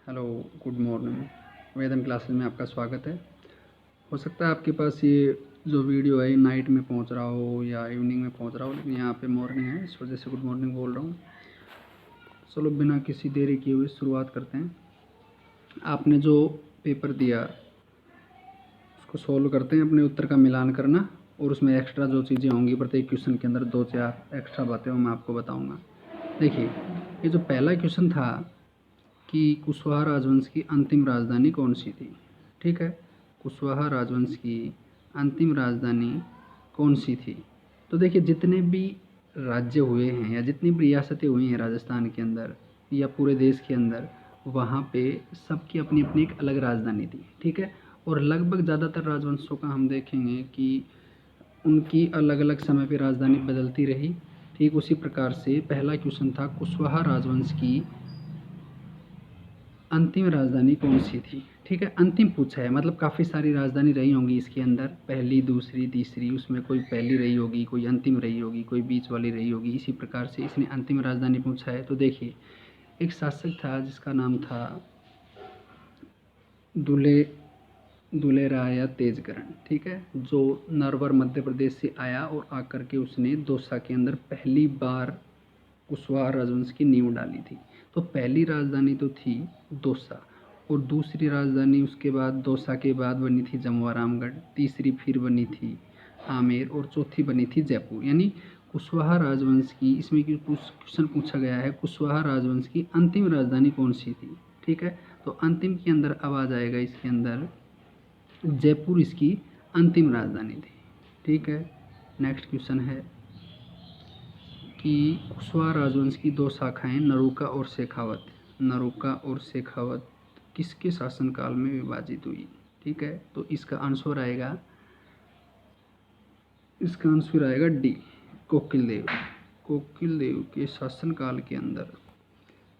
Hello, good morning. Vedan classes में आपका स्वागत है। हो सकता है आपके पास ये जो वीडियो है नाइट में पहुंच रहा हो या इवनिंग में पहुंच रहा हो, लेकिन यहाँ पे मॉर्निंग है, इस वजह से गुड मॉर्निंग बोल रहा हूँ। चलो बिना किसी देरी किए हुए शुरुआत करते हैं। आपने जो पेपर दिया उसको सॉल्व करते हैं, अपने उत्तर का मिलान करना और उसमें एक्स्ट्रा जो चीज़ें होंगी प्रत्येक क्वेश्चन के अंदर 2-4 एक्स्ट्रा बातें वो मैं आपको बताऊँगा। देखिए, ये जो पहला क्वेश्चन था कि कुशवाहा राजवंश की अंतिम राजधानी कौन सी थी। ठीक है, कुशवाहा राजवंश की अंतिम राजधानी कौन सी थी। तो देखिए, जितने भी राज्य हुए हैं या जितनी भी रियासतें हुई हैं राजस्थान के अंदर या पूरे देश के अंदर, वहाँ पे सबकी अपनी अपनी एक अलग राजधानी थी। ठीक है, और लगभग ज़्यादातर राजवंशों का हम देखेंगे कि उनकी अलग अलग समय पे राजधानी बदलती रही। ठीक उसी प्रकार से पहला क्वेश्चन था कुशवाहा राजवंश की अंतिम राजधानी कौन सी थी। ठीक है, अंतिम पूछा है, मतलब काफ़ी सारी राजधानी रही होंगी इसके अंदर, पहली दूसरी तीसरी, उसमें कोई पहली रही होगी, कोई अंतिम रही होगी, कोई बीच वाली रही होगी। इसी प्रकार से इसने अंतिम राजधानी पूछा है। तो देखिए, एक शासक था जिसका नाम था दुलेराया तेजकरण। ठीक है, जो नरवर मध्य प्रदेश से आया और आकर के उसने दौसा के अंदर पहली बार कुशवाहा राजवंश की नींव डाली थी। तो पहली राजधानी तो थी दौसा, और दूसरी राजधानी उसके बाद दौसा के बाद बनी थी जमवारामगढ़, तीसरी फिर बनी थी आमेर और चौथी बनी थी जयपुर। यानी कुशवाहा राजवंश की, इसमें क्वेश्चन पूछा गया है कुशवाहा राजवंश की अंतिम राजधानी कौन सी थी। ठीक है, तो अंतिम के अंदर अब आ जाएगा इसके अंदर जयपुर इसकी अंतिम राजधानी थी। ठीक है, नेक्स्ट क्वेश्चन है कि कुशवाहा राजवंश की 2 शाखाएं नरूका और शेखावत, नरूका और शेखावत किसके शासनकाल में विभाजित हुई। ठीक है, तो इसका आंसर आएगा डी, कोकिलदेव। कोकिलदेव के शासनकाल के अंदर,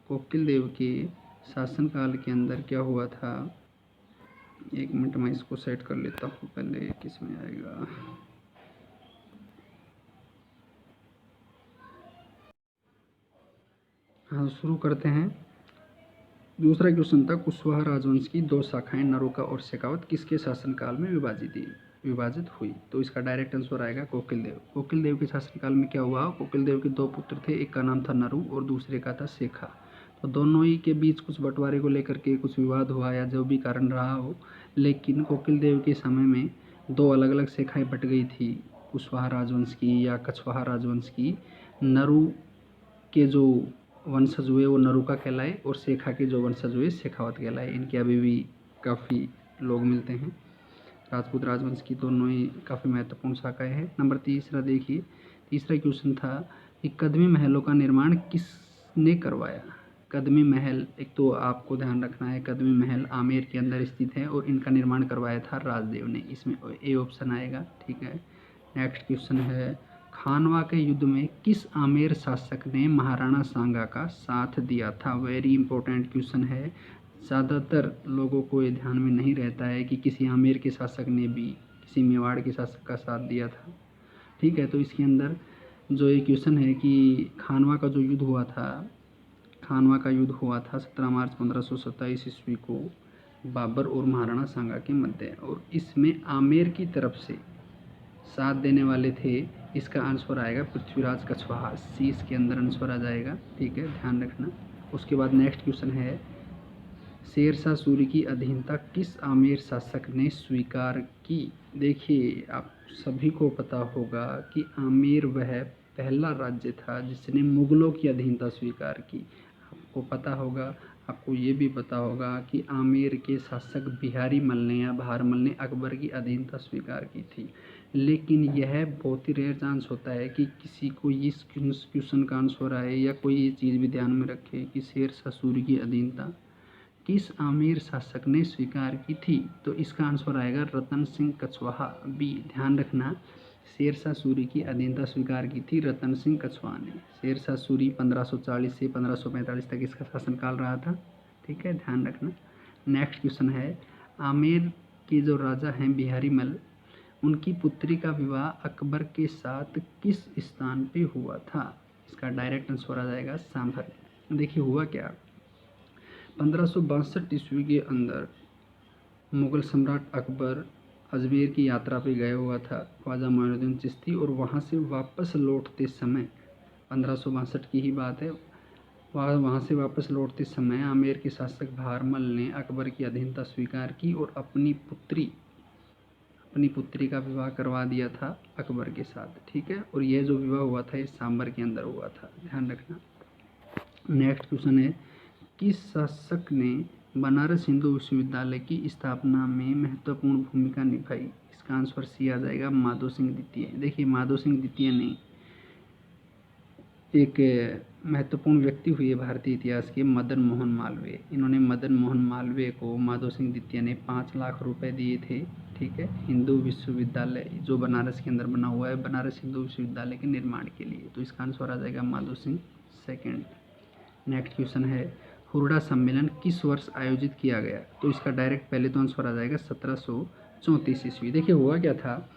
कोकिलदेव के शासनकाल के अंदर क्या हुआ था। एक मिनट मैं इसको सेट कर लेता हूँ, पहले किस में आएगा। हाँ, शुरू करते हैं। दूसरा क्वेश्चन था कुशवाहा राजवंश की 2 शाखाएं नरूका और शेखावत किसके शासनकाल में विभाजित हुई। तो इसका डायरेक्ट आंसर आएगा कोकिलदेव। कोकिलदेव के शासनकाल में क्या हुआ, कोकिलदेव के 2 पुत्र थे, एक का नाम था नरु और दूसरे का था शेखा। तो दोनों ही के बीच कुछ बंटवारे को लेकर के कुछ विवाद हुआ या जो भी कारण रहा हो, लेकिन कोकिलदेव के समय में 2 अलग अलग शाखाएं बट गई थी, कुशवाहा राजवंश की या कछवाहा राजवंश की। नरु के जो वंशज हुए वो नरूका कहलाए और शेखा के जो वंशज हुए शेखावत कहलाए। इनके अभी भी काफ़ी लोग मिलते हैं। राजपूत राजवंश की दोनों ही काफ़ी महत्वपूर्ण शाखाएं हैं। नंबर तीसरा देखिए, तीसरा क्वेश्चन था कि कदमी महलों का निर्माण किसने करवाया। कदमी महल, एक तो आपको ध्यान रखना है कदमी महल आमेर के अंदर स्थित है और इनका निर्माण करवाया था राजदेव ने, इसमें ए ऑप्शन आएगा। ठीक है, नेक्स्ट क्वेश्चन है खानवा के युद्ध में किस आमेर शासक ने महाराणा सांगा का साथ दिया था। वेरी इंपॉर्टेंट क्वेश्चन है, ज़्यादातर लोगों को ये ध्यान में नहीं रहता है कि किसी आमेर के शासक ने भी किसी मेवाड़ के शासक का साथ दिया था। ठीक है, तो इसके अंदर जो ये क्वेश्चन है कि खानवा का जो युद्ध हुआ था, खानवा का युद्ध हुआ था 17 मार्च 1527 ईस्वी को बाबर और महाराणा सांगा के मध्य, और इसमें आमेर की तरफ से साथ देने वाले थे। इसका आंसर आएगा पृथ्वीराज कछवाहा, सी इसके अंदर आंसर आ जाएगा। ठीक है, ध्यान रखना। उसके बाद नेक्स्ट क्वेश्चन है शेरशाह सूरी की अधीनता किस आमेर शासक ने स्वीकार की। देखिए, आप सभी को पता होगा कि आमेर वह पहला राज्य था जिसने मुगलों की अधीनता स्वीकार की। आपको पता होगा, आपको ये भी पता होगा कि आमेर के शासक बिहारी मल ने या बहारमल ने अकबर की अधीनता स्वीकार की थी। लेकिन यह बहुत ही रेयर चांस होता है कि किसी को इस क्वेश्चन का आंसर आए या कोई ये चीज़ भी ध्यान में रखे कि शेरशाह सूरी की अधीनता किस आमेर शासक ने स्वीकार की थी। तो इसका आंसर आएगा रतन सिंह कछवाहा, बी। ध्यान रखना, शेरशाह सूरी की अधीनता स्वीकार की थी रतन सिंह कछवाहा ने। शेरशाह सूरी 1540 से 1545 तक इसका शासनकाल रहा था। ठीक है, ध्यान रखना। नेक्स्ट क्वेश्चन है आमेर के जो राजा हैं बिहारी मल, उनकी पुत्री का विवाह अकबर के साथ किस स्थान पे हुआ था। इसका डायरेक्ट आंसर आ जाएगा सांभर। देखिए हुआ क्या, 1562 ईस्वी के अंदर मुग़ल सम्राट अकबर अजमेर की यात्रा पे गया हुआ था, ख्वाजा मोइनुद्दीन चिश्ती, और वहाँ से वापस लौटते समय 1562 की ही बात है, वहाँ से वापस लौटते समय आमेर के शासक भारमल ने अकबर की अधीनता स्वीकार की और अपनी पुत्री का विवाह करवा दिया था अकबर के साथ, ठीक है। और यह जो विवाह हुआ था ये सांबर के अंदर हुआ था, ध्यान रखना। नेक्स्ट क्वेश्चन है, किस शासक ने बनारस हिंदू विश्वविद्यालय की स्थापना में महत्वपूर्ण भूमिका निभाई? इसका आंसर सी आ जाएगा, माधो सिंह द्वितीय। देखिए, माधो सिंह द्वितीय ने एक महत्वपूर्ण व्यक्ति हुए भारतीय इतिहास के, मदन मोहन मालवीय। इन्होंने मदन मोहन मालवीय को माधो सिंह द्वितीय ने 5 लाख रुपए दिए थे, ठीक है, हिंदू विश्वविद्यालय जो बनारस के अंदर बना हुआ है, बनारस हिंदू विश्वविद्यालय के निर्माण के लिए। तो इसका आंसर आ जाएगा Madho Singh second. Next question है, हुरडा सम्मेलन किस वर्ष आयोजित किया गया? तो इसका डायरेक्ट पहले तो आंसर आ जाएगा 1734 ईस्वी। देखिए, हुआ क्या था,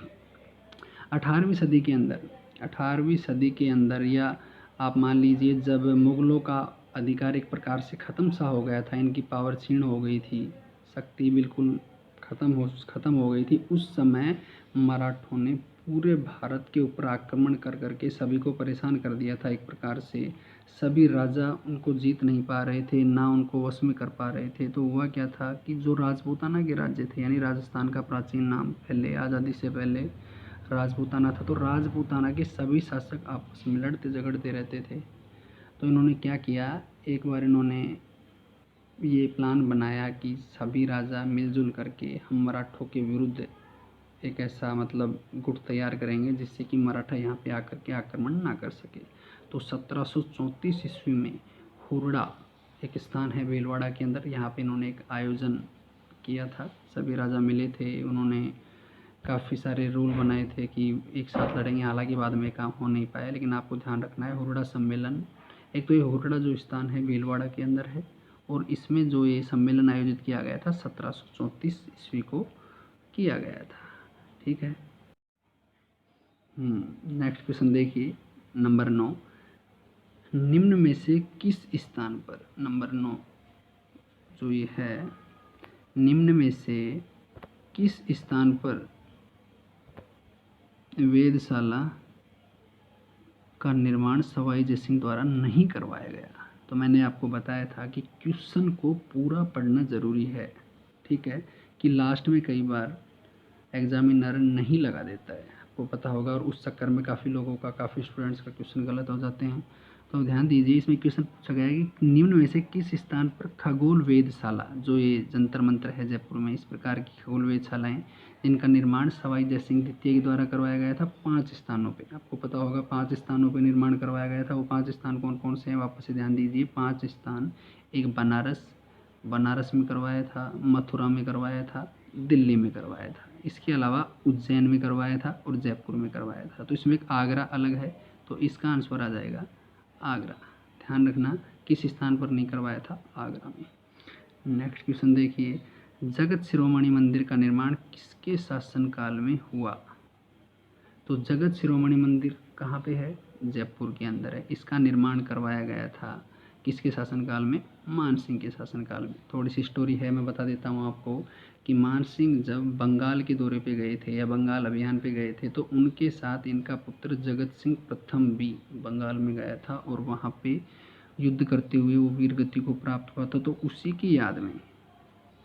18वीं सदी के अंदर, या आप मान लीजिए जब मुग़लों का अधिकार एक प्रकार से ख़त्म सा हो गया था, इनकी पावर क्षीण हो गई थी, शक्ति बिल्कुल ख़त्म हो गई थी, उस समय मराठों ने पूरे भारत के ऊपर आक्रमण कर करके सभी को परेशान कर दिया था। एक प्रकार से सभी राजा उनको जीत नहीं पा रहे थे, ना उनको वश में कर पा रहे थे। तो हुआ क्या था कि जो राजपूताना के राज्य थे, यानी राजस्थान का प्राचीन नाम पहले आज़ादी से पहले राजपूताना था, तो राजपूताना के सभी शासक आपस में लड़ते झगड़ते रहते थे। तो इन्होंने क्या किया, एक बार इन्होंने ये प्लान बनाया कि सभी राजा मिलजुल करके हम मराठों के विरुद्ध एक ऐसा मतलब गुट तैयार करेंगे जिससे कि मराठा यहाँ पे आकर के आक्रमण ना कर सके। तो 1734 ईस्वी में हुरडा एक स्थान है भीलवाड़ा के अंदर, यहाँ पे इन्होंने एक आयोजन किया था, सभी राजा मिले थे, उन्होंने काफ़ी सारे रूल बनाए थे कि एक साथ लड़ेंगे। हालांकि बाद में काम हो नहीं पाया, लेकिन आपको ध्यान रखना है हुरडा सम्मेलन, एक तो ये हुरडा जो स्थान है भीलवाड़ा के अंदर है, और इसमें जो ये सम्मेलन आयोजित किया गया था 1734 ईस्वी को किया गया था, ठीक है। नेक्स्ट क्वेश्चन देखिए, नंबर 9, निम्न में से किस स्थान पर, नंबर 9 जो ये है, निम्न में से किस स्थान पर वेधशाला का निर्माण सवाई जयसिंह द्वारा नहीं करवाया गया? तो मैंने आपको बताया था कि क्वेश्चन को पूरा पढ़ना ज़रूरी है, ठीक है, कि लास्ट में कई बार एग्जामिनर नहीं लगा देता है, आपको पता होगा, और उस चक्कर में काफ़ी लोगों का, काफ़ी स्टूडेंट्स का क्वेश्चन गलत हो जाते हैं। तो ध्यान दीजिए, इसमें क्वेश्चन पूछा गया है कि निम्न में से किस स्थान पर खगोल वेधशाला, जो ये जंतर मंतर है जयपुर में, इस प्रकार की खगोल वेधशालाएँ जिनका निर्माण सवाई जयसिंह द्वितीय के द्वारा करवाया गया था 5 स्थानों पे, आपको पता होगा 5 स्थानों पे निर्माण करवाया गया था। वो 5 स्थान कौन कौन से हैं, वापस से ध्यान दीजिए, 5 स्थान, एक बनारस में करवाया था, मथुरा में करवाया था, दिल्ली में करवाया था, इसके अलावा उज्जैन में करवाया था और जयपुर में करवाया था। तो इसमें एक आगरा अलग है, तो इसका आंसर आ जाएगा आगरा। ध्यान रखना किस स्थान पर नहीं करवाया था, आगरा में। नेक्स्ट क्वेश्चन देखिए, जगत शिरोमणि मंदिर का निर्माण किसके शासनकाल में हुआ? तो जगत शिरोमणि मंदिर कहाँ पे है, जयपुर के अंदर है। इसका निर्माण करवाया गया था किसके शासनकाल में, मान सिंह के शासनकाल में। थोड़ी सी स्टोरी है, मैं बता देता हूँ आपको कि मान सिंह जब बंगाल के दौरे पे गए थे या बंगाल अभियान पे गए थे, तो उनके साथ इनका पुत्र जगत सिंह प्रथम भी बंगाल में गया था और वहाँ पे युद्ध करते हुए वो वीरगति को प्राप्त हुआ था। तो उसी की याद में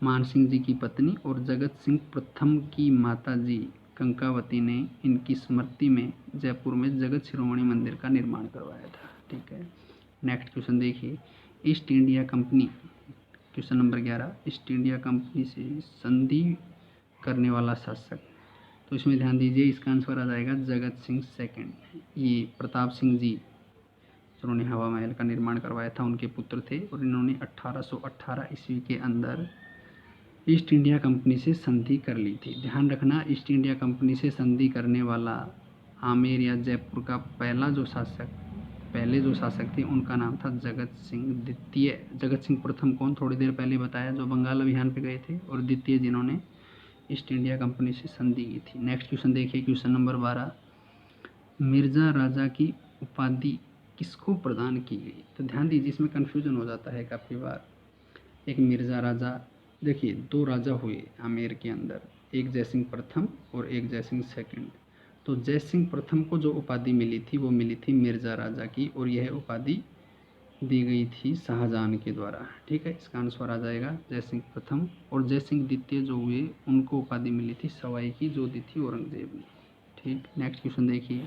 मान सिंह जी की पत्नी और जगत सिंह प्रथम की माता जी कंकावती ने इनकी स्मृति में जयपुर में जगत शिरोमणि मंदिर का निर्माण करवाया था, ठीक है। नेक्स्ट क्वेश्चन देखिए, east India company, question number 11, east India company से संधि करने वाला शासक। तो इसमें ध्यान दीजिए, इसका आंसर आ जाएगा जगत सिंह सेकेंड। ये प्रताप सिंह जी जिन्होंने हवा महल का निर्माण करवाया था, उनके पुत्र थे, और इन्होंने 1818 ईस्वी के अंदर ईस्ट इंडिया कंपनी से संधि कर ली थी। ध्यान रखना, ईस्ट इंडिया कंपनी से संधि करने वाला आमेर या जयपुर का पहले जो शासक थे उनका नाम था जगत सिंह द्वितीय। जगत सिंह प्रथम कौन, थोड़ी देर पहले बताया, जो बंगाल अभियान पे गए थे, और द्वितीय जिन्होंने ईस्ट इंडिया कंपनी से संधि की थी। नेक्स्ट क्वेश्चन देखिए, क्वेश्चन नंबर 12, मिर्जा राजा की उपाधि किसको प्रदान की गई? तो ध्यान दीजिए, इसमें कन्फ्यूजन हो जाता है काफ़ी बार। एक मिर्ज़ा राजा। देखिए 2 राजा हुए आमेर के अंदर, एक जयसिंह प्रथम और एक जयसिंह सेकंड। तो जयसिंह प्रथम को जो उपाधि मिली थी वो मिली थी मिर्ज़ा राजा की, और यह उपाधि दी गई थी शाहजहां के द्वारा। ठीक है, इसका आंसर आ जाएगा जयसिंह प्रथम। और जयसिंह द्वितीय जो हुए उनको उपाधि मिली थी सवाई की, जो दी थी औरंगजेब ने। ठीक, नेक्स्ट क्वेश्चन देखिए,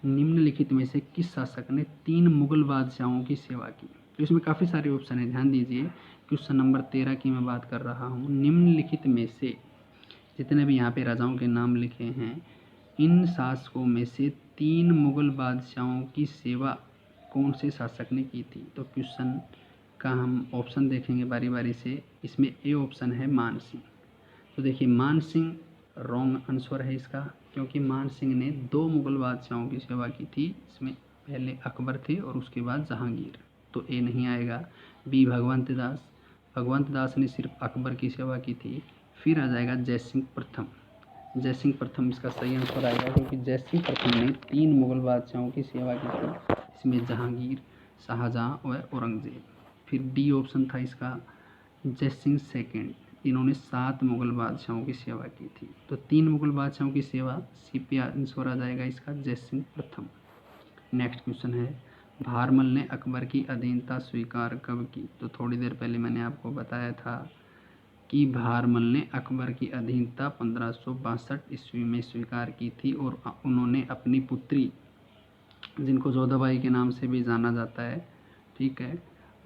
निम्नलिखित में से किस शासक ने 3 मुगल बादशाहों की सेवा की? तो इसमें काफ़ी सारे ऑप्शन हैं, ध्यान दीजिए। क्वेश्चन नंबर 13 की मैं बात कर रहा हूँ। निम्नलिखित में से, जितने भी यहाँ पे राजाओं के नाम लिखे हैं, इन शासकों में से 3 मुगल बादशाहों की सेवा कौन से शासक ने की थी? तो क्वेश्चन का हम ऑप्शन देखेंगे बारी बारी से। इसमें ए ऑप्शन है मान सिंह। तो देखिए मान सिंह रॉन्ग आंसर है इसका, क्योंकि मान सिंह ने 2 मुगल बादशाहों की सेवा की थी। इसमें पहले अकबर थे और उसके बाद जहांगीर, तो ए नहीं आएगा। बी भगवंत दास, भगवंत दास ने सिर्फ अकबर की सेवा की थी। फिर आ जाएगा जयसिंह प्रथम, जयसिंह प्रथम इसका सही आंसर आएगा, क्योंकि जयसिंह प्रथम ने 3 मुगल बादशाहों की सेवा की थी, इसमें जहांगीर, शाहजहां और औरंगजेब। फिर डी ऑप्शन था इसका जयसिंह सेकंड, इन्होंने 7 मुगल बादशाहों की सेवा की थी। तो 3 मुगल बादशाहों की सेवा, सी पे आंसर आ जाएगा इसका जयसिंह प्रथम। नेक्स्ट क्वेश्चन है, भारमल ने अकबर की अधीनता स्वीकार कब की? तो थोड़ी देर पहले मैंने आपको बताया था कि भारमल ने अकबर की अधीनता 1562 ईस्वी में स्वीकार की थी, और उन्होंने अपनी पुत्री, जिनको जोधाबाई के नाम से भी जाना जाता है, ठीक है,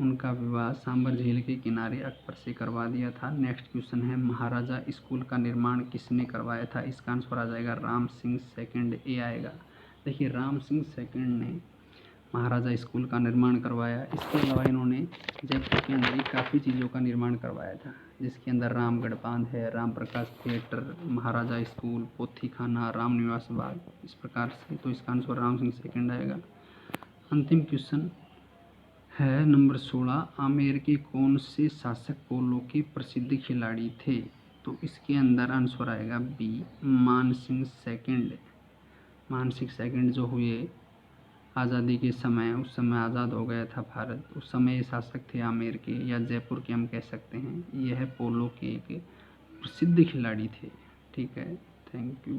उनका विवाह सांबर झील के किनारे अकबर से करवा दिया था। नेक्स्ट क्वेश्चन है, महाराजा स्कूल का निर्माण किसने करवाया था? इसका आंसर आ जाएगा राम सिंह सेकंड, ए आएगा। देखिए राम सिंह सेकंड ने महाराजा स्कूल का निर्माण करवाया। इसके अलावा इन्होंने जयपुर के अंदर ही काफ़ी चीज़ों का निर्माण करवाया था, जिसके अंदर रामगढ़ बांध है, राम प्रकाश थिएटर, महाराजा स्कूल, पोथी खाना, राम निवास बाग, इस प्रकार से। तो इसका आंसर राम सिंह सेकंड आएगा। अंतिम क्वेश्चन है नंबर 16, आमेर के कौन से शासक पोलो के प्रसिद्ध खिलाड़ी थे? तो इसके अंदर आंसर आएगा बी मान सिंह सेकंड। मान सिंह सेकंड जो हुए आज़ादी के समय, उस समय आज़ाद हो गया था भारत, उस समय ये शासक थे आमेर के, या जयपुर के हम कह सकते हैं। यह पोलो के एक प्रसिद्ध खिलाड़ी थे। ठीक है, थैंक यू।